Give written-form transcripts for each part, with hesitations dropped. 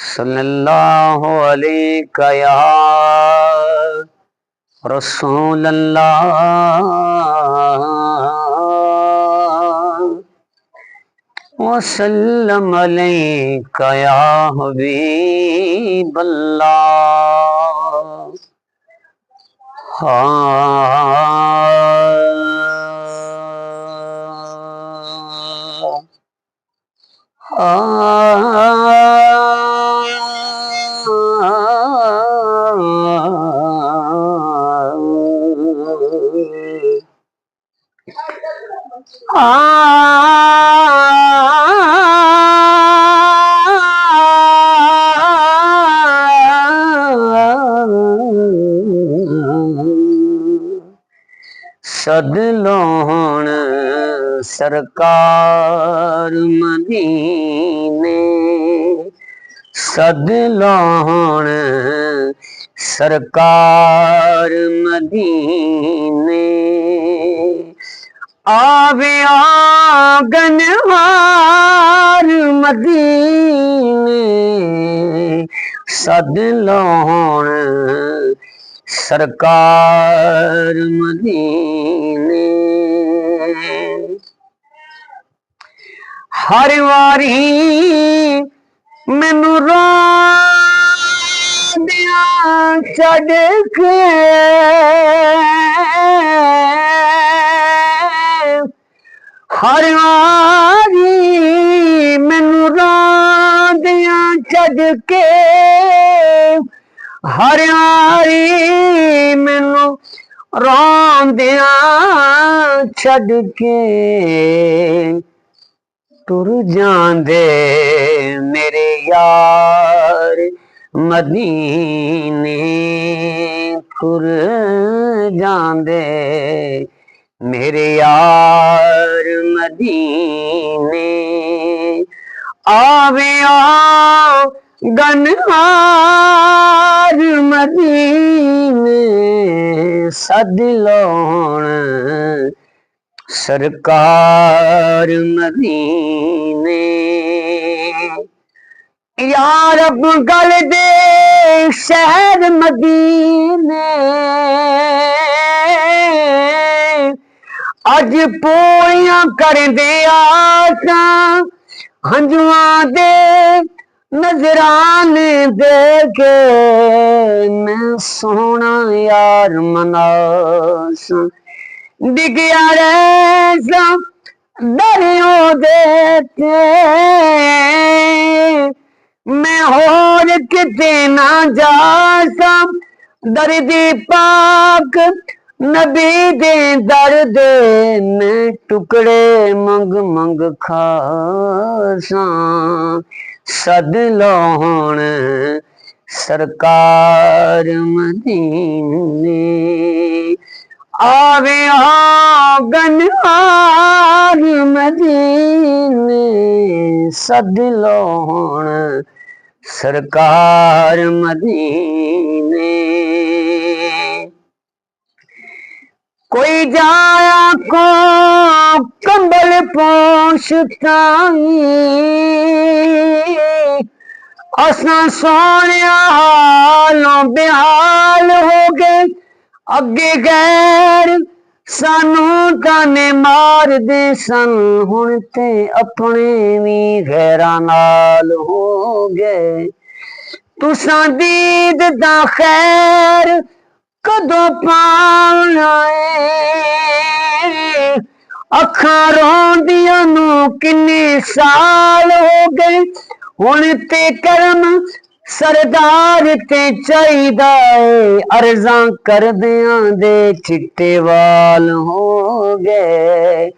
सल्लल्लाहु अलैका या रसूल अल्लाह वसल्लम अलैका या हबीब अल्लाह। सद लोण सरकार मदीने, सद लोण सरकार मदीने। आवे आंगनहार मदीने, सद लोण सरकार मदीने। हर वारी मैनू रोंदियां छड्ड के, हर वारी मैनू रोंदियां छड्ड के, हर वारी मैनू रोंदियां छड्ड के तुर जांदे मेरे यार मदीने, तुर जांदे मेरे यार मदीने। आवे आंगनहार मदीने, सद लोण सरकार मदीने। या रब गल दे शहर मदीने, अज पूरियां कर दे आसां हंजुआं दे नजराने दे के। मैं सोना यार मनासां डिगया रैसा दरियों देते, मैं होर किते ना जासा दर्दी पाक नबी दे दर्द। मैं टुकड़े मंग मंग खासा सद लोण सरकार मदीने। आवे आंगनहार मदीने, सद लोण सरकार मदीने। कोई जाया को कंबल पोंछताई, असां सोनिया हालों बेहाल हो गए। अगे गैर सानू ताने मार दे सन, हुण ते अपने भी गैरां नाल हो गए। तुसां दीद दा खैर कदों पाना है, अखां रोंदियां नू किन्ने साल हो गए। हुण ते करम सरदार ते चाहिदा है, अर्जां करदियां दे चिट्टे वाल हो गए।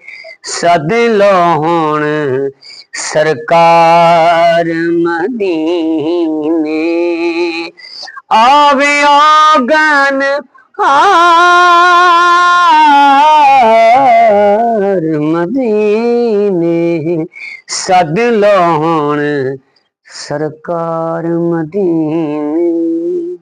सद लोण सरकार मदीने। आवे आंगनहार मदीने, सद लोण सरकार मदीने।